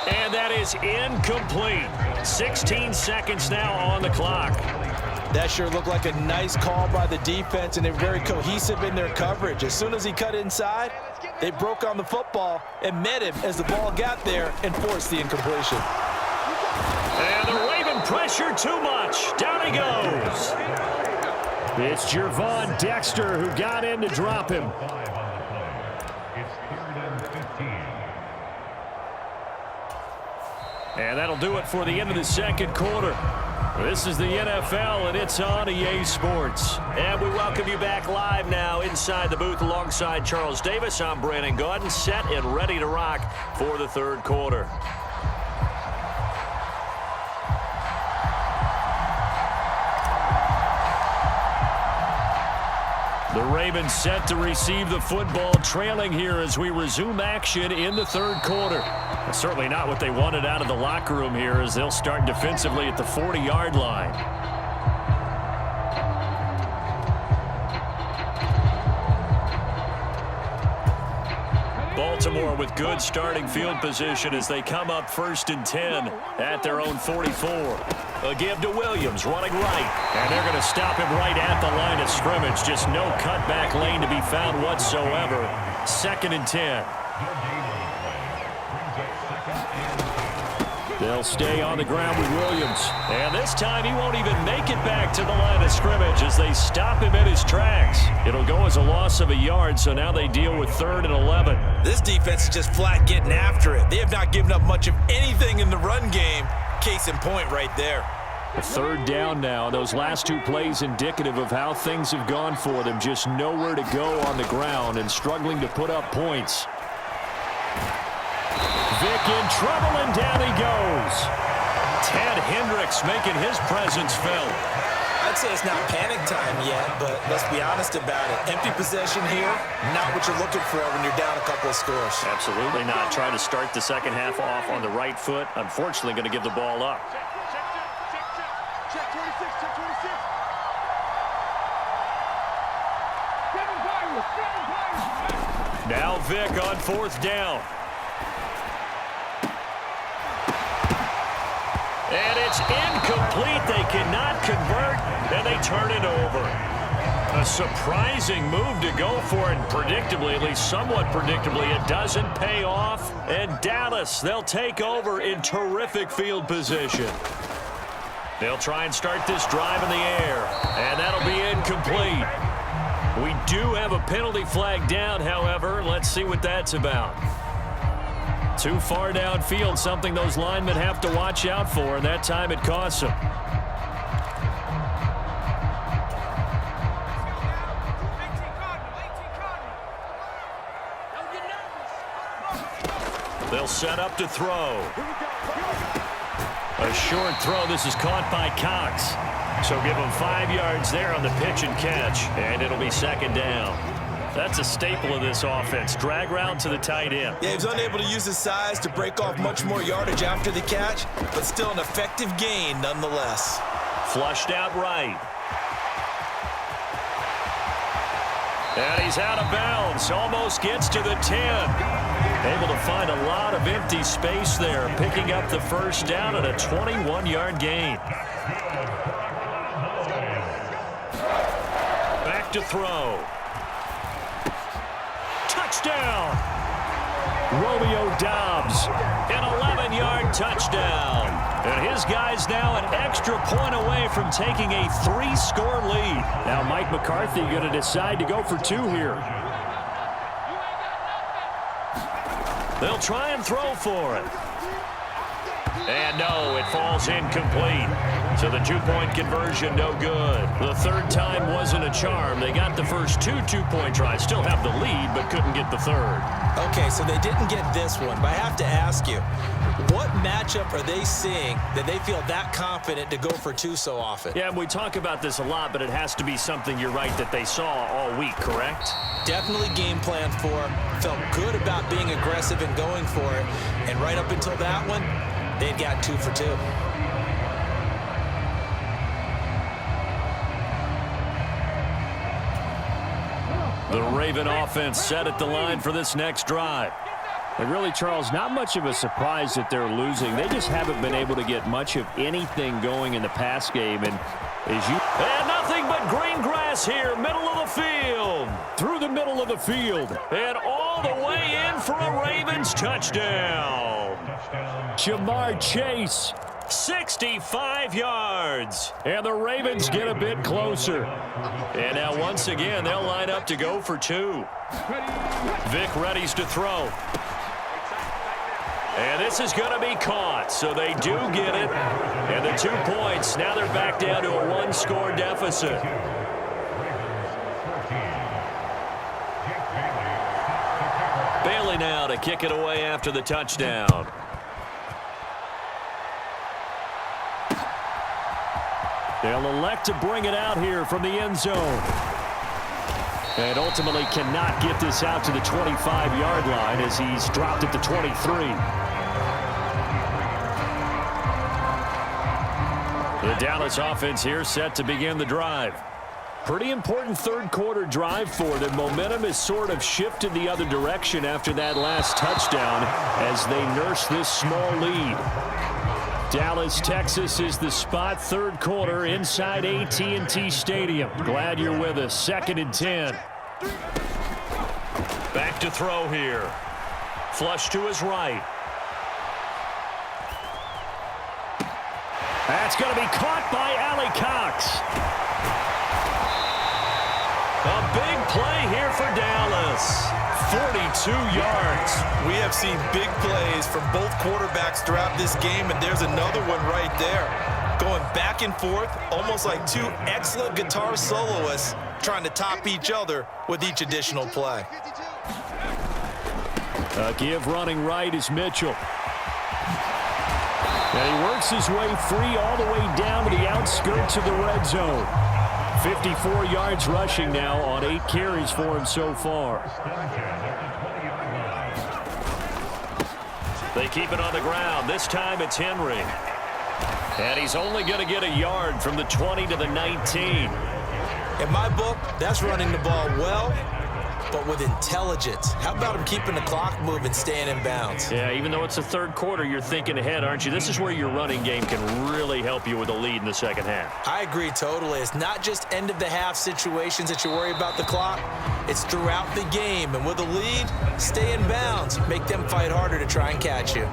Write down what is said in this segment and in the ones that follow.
And that is incomplete. 16 seconds now on the clock. That sure looked like a nice call by the defense, and they're very cohesive in their coverage. As soon as he cut inside, they broke on the football and met him as the ball got there and forced the incompletion. And the Raven pressure too much. Down he goes. It's Gervon Dexter who got in to drop him. And that'll do it for the end of the second quarter. This is the NFL, and it's on EA Sports. And we welcome you back live now inside the booth alongside Charles Davis. I'm Brandon Gaudin, set and ready to rock for the third quarter. The Ravens set to receive the football, trailing here as we resume action in the third quarter. Certainly not what they wanted out of the locker room here as they'll start defensively at the 40-yard line. Baltimore with good starting field position as they come up 1st and 10 at their own 44. A give to Williams, running right. And they're going to stop him right at the line of scrimmage. Just no cutback lane to be found whatsoever. 2nd and 10. They'll stay on the ground with Williams. And this time he won't even make it back to the line of scrimmage as they stop him in his tracks. It'll go as a loss of a yard, so now they deal with 3rd and 11. This defense is just flat getting after it. They have not given up much of anything in the run game. Case in point right there. 3rd down now. Those last 2 plays indicative of how things have gone for them. Just nowhere to go on the ground and struggling to put up points. Vick in trouble, and down he goes. Ted Hendricks making his presence felt. I'd say it's not panic time yet, but let's be honest about it. Empty possession here, not what you're looking for when you're down a couple of scores. Absolutely not. Trying to start the second half off on the right foot. Unfortunately, going to give the ball up. Check 26, check 26. Now Vick on 4th down. And it's incomplete. They cannot convert, and they turn it over. A surprising move to go for it, and predictably, at least somewhat predictably, it doesn't pay off. And Dallas, they'll take over in terrific field position. They'll try and start this drive in the air, and that'll be incomplete. We do have a penalty flag down, however. Let's see what that's about. Too far downfield, something those linemen have to watch out for, and that time it costs them. They'll set up to throw. A short throw. This is caught by Cox. So give him 5 yards there on the pitch and catch, and it'll be 2nd down. That's a staple of this offense. Drag route to the tight end. Yeah, he was unable to use his size to break off much more yardage after the catch, but still an effective gain nonetheless. Flushed out right. And he's out of bounds. Almost gets to the 10. Able to find a lot of empty space there, picking up the 1st down and a 21-yard gain. Back to throw. Touchdown! Romeo Doubs, an 11-yard touchdown. And his guys now an extra point away from taking a 3-score lead. Now Mike McCarthy going to decide to go for 2 here. They'll try and throw for it. And no, it falls incomplete. So the 2-point conversion, no good. The 3rd time wasn't a charm. They got the first 2 two-point tries. Still have the lead, but couldn't get the 3rd. Okay, so they didn't get this one, but I have to ask you, what matchup are they seeing that they feel that confident to go for 2 so often? Yeah, we talk about this a lot, but it has to be something, you're right, that they saw all week, correct? Definitely game plan for, felt good about being aggressive and going for it, and right up until that one, they'd got 2 for 2. The Raven offense set at the line for this next drive. And really, Charles, not much of a surprise that they're losing. They just haven't been able to get much of anything going in the pass game. And nothing but green grass here, middle of the field. Through the middle of the field. And all the way in for a Ravens touchdown. Jamar Chase, 65 yards. And the Ravens get a bit closer. And now once again, they'll line up to go for two. Vic readies to throw. And this is going to be caught, so they do get it. And the 2 points, now they're back down to a one-score deficit. Bailey now to kick it away after the touchdown. They'll elect to bring it out here from the end zone. And ultimately cannot get this out to the 25-yard line as he's dropped at the 23. The Dallas offense here set to begin the drive. Pretty important third-quarter drive for them. Momentum has sort of shifted the other direction after that last touchdown as they nurse this small lead. Dallas, Texas is the spot, third quarter inside AT&T Stadium. Glad you're with us. 2nd and 10. Back to throw here. Flush to his right. That's going to be caught by Allie Cox. A big play here for Dallas. 42 yards. We have seen big plays from both quarterbacks throughout this game, and there's another one right there. Going back and forth, almost like two excellent guitar soloists trying to top each other with each additional play. A give running right is Mitchell. And he works his way free all the way down to the outskirts of the red zone. 54 yards rushing now on 8 carries for him so far. They keep it on the ground. This time it's Henry. And he's only going to get a yard from the 20 to the 19. In my book, that's running the ball well, but with intelligence. How about him keeping the clock moving, staying in bounds? Yeah, even though it's the third quarter, you're thinking ahead, aren't you? This is where your running game can really help you with a lead in the second half. I agree totally. It's not just end-of-the-half situations that you worry about the clock. It's throughout the game. And with a lead, stay in bounds. Make them fight harder to try and catch you.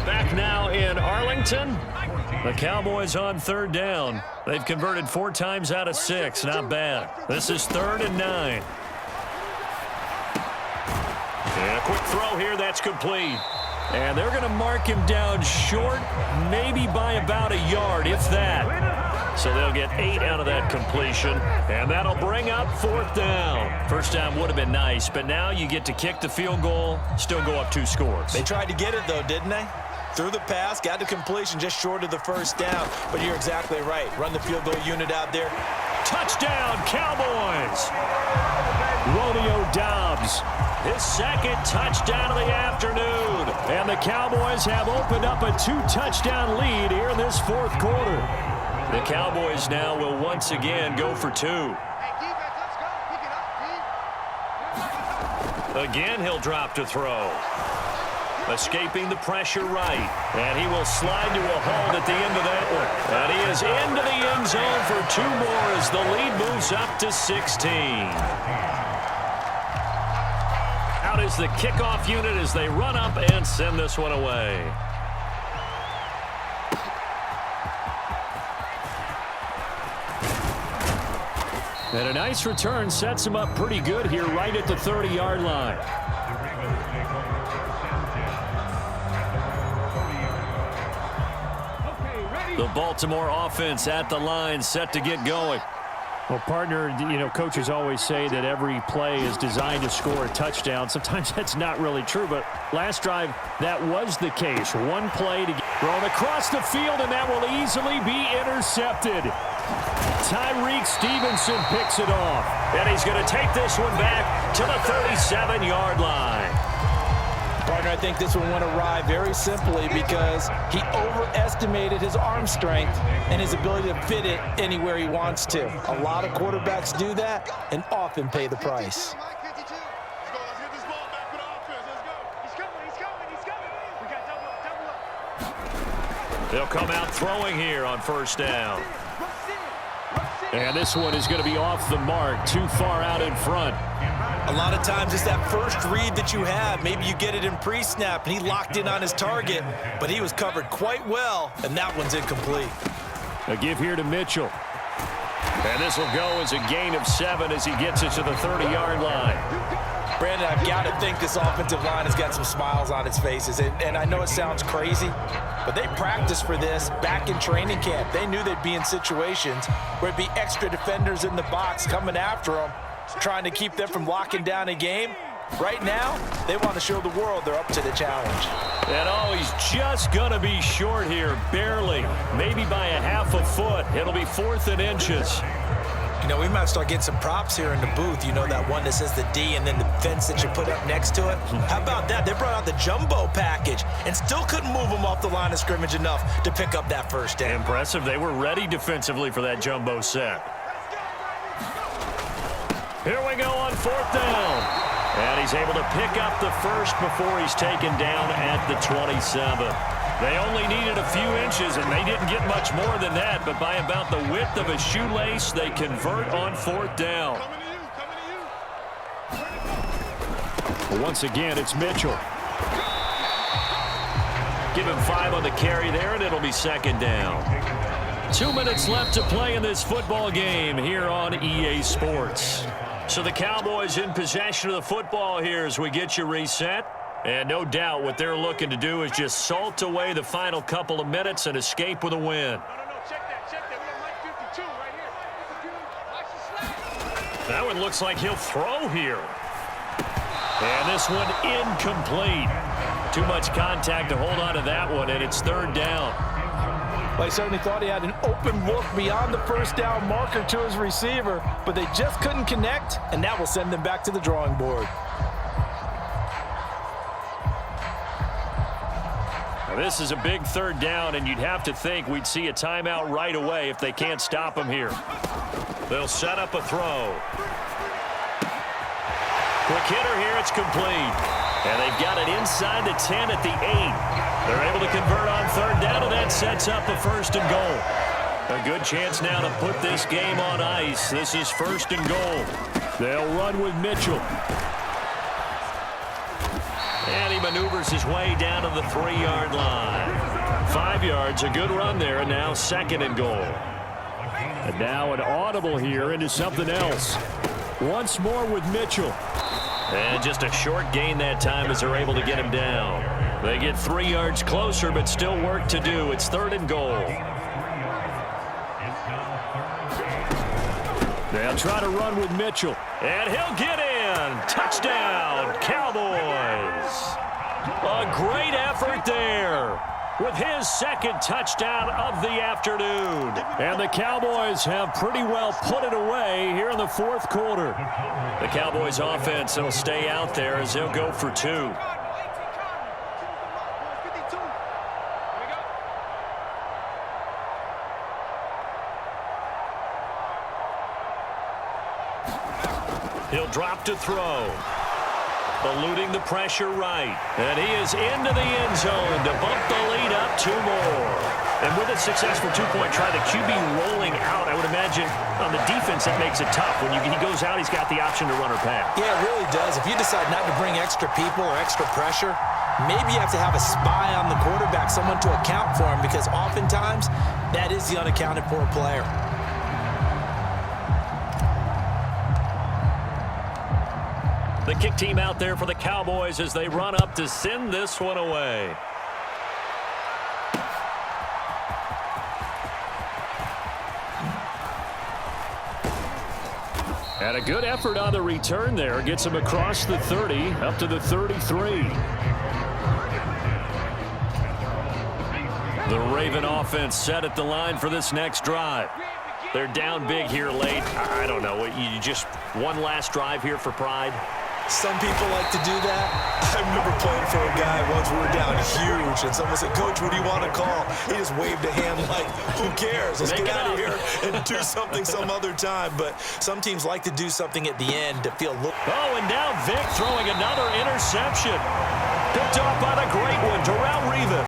Back now in Arlington. The Cowboys on third down. They've converted 4 times out of 6. Not bad. This is 3rd and 9. And a quick throw here, that's complete. And they're going to mark him down short, maybe by about a yard, if that. So they'll get 8 out of that completion, and that'll bring up 4th down. First down would have been nice, but now you get to kick the field goal, still go up 2 scores. They tried to get it, though, didn't they? Through the pass, got the completion just short of the first down. But you're exactly right. Run the field goal unit out there. Touchdown, Cowboys! Romeo Doubs, his 2nd touchdown of the afternoon. And the Cowboys have opened up a 2-touchdown lead here in this 4th quarter. The Cowboys now will once again go for 2. Again, he'll drop to throw. Escaping the pressure right. And he will slide to a hold at the end of that one. And he is into the end zone for 2 more as the lead moves up to 16. Out is the kickoff unit as they run up and send this one away. And a nice return sets him up pretty good here right at the 30-yard line. The Baltimore offense at the line, set to get going. Well, partner, coaches always say that every play is designed to score a touchdown. Sometimes that's not really true, but last drive, that was the case. One play to get thrown across the field, and that will easily be intercepted. Tyreek Stevenson picks it off, and he's going to take this one back to the 37-yard line. Partner, I think this one went awry very simply because he overestimated his arm strength and his ability to fit it anywhere he wants to. A lot of quarterbacks do that and often pay the price. They'll come out throwing here on first down. And this one is going to be off the mark, too far out in front. A lot of times it's that first read that you have. Maybe you get it in pre-snap, and he locked in on his target, but he was covered quite well, and that one's incomplete. A give here to Mitchell. And this will go as a gain of 7 as he gets it to the 30-yard line. Brandon, I've got to think this offensive line has got some smiles on its faces. And I know it sounds crazy, but they practiced for this back in training camp. They knew they'd be in situations where it'd be extra defenders in the box coming after them, trying to keep them from locking down a game. Right now, they want to show the world they're up to the challenge. And oh, he's just going to be short here, barely. Maybe by a half a foot. It'll be 4th and inches. You know, we might start getting some props here in the booth. You know, that one that says the D and then the fence that you put up next to it. How about that? They brought out the jumbo package and still couldn't move them off the line of scrimmage enough to pick up that first down. Impressive. They were ready defensively for that jumbo set. Here we go on 4th down. And he's able to pick up the first before he's taken down at the 27. They only needed a few inches, and they didn't get much more than that, but by about the width of a shoelace, they convert on 4th down. Once again, it's Mitchell. Give him 5 on the carry there, and it'll be 2nd down. 2 minutes left to play in this football game here on EA Sports. So the Cowboys in possession of the football here as we get you reset. And no doubt what they're looking to do is just salt away the final couple of minutes and escape with a win. That one looks like he'll throw here. And this one incomplete. Too much contact to hold on to that one, and it's 3rd down. Well, he certainly thought he had an open look beyond the first down marker to his receiver, but they just couldn't connect, and that will send them back to the drawing board. Now, this is a big 3rd down, and you'd have to think we'd see a timeout right away if they can't stop him here. They'll set up a throw. Quick hitter here, it's complete. And they've got it inside the 10 at the 8. They're able to convert on 3rd down, and that sets up a 1st and goal. A good chance now to put this game on ice. This is 1st and goal. They'll run with Mitchell. And he maneuvers his way down to the 3-yard line. 5 yards, a good run there, and now 2nd and goal. And now an audible here into something else. Once more with Mitchell. And just a short gain that time as they're able to get him down. They get 3 yards closer, but still work to do. It's 3rd and goal. They'll try to run with Mitchell. And he'll get in. Touchdown, Cowboys. A great effort there with his 2nd touchdown of the afternoon. And the Cowboys have pretty well put it away here in the 4th quarter. The Cowboys offense will stay out there as they'll go for 2. He'll drop to throw. Eluding the pressure right. And he is into the end zone to bump the lead up 2 more. And with a successful 2-point try, the QB rolling out, I would imagine on the defense that makes it tough. When he goes out, he's got the option to run or pass. Yeah, it really does. If you decide not to bring extra people or extra pressure, maybe you have to have a spy on the quarterback, someone to account for him, because oftentimes that is the unaccounted for player. The kick team out there for the Cowboys as they run up to send this one away. And a good effort on the return there. Gets him across the 30, up to the 33. The Raven offense set at the line for this next drive. They're down big here late. I don't know. You just one last drive here for pride? Some people like to do that. I remember playing for a guy once. We were down huge, and someone said, "Coach, what do you want to call?" He just waved a hand like, "Who cares? Let's get out of here and do something some other time." But some teams like to do something at the end to feel. Oh, and now Vic throwing another interception. Picked off by the great one to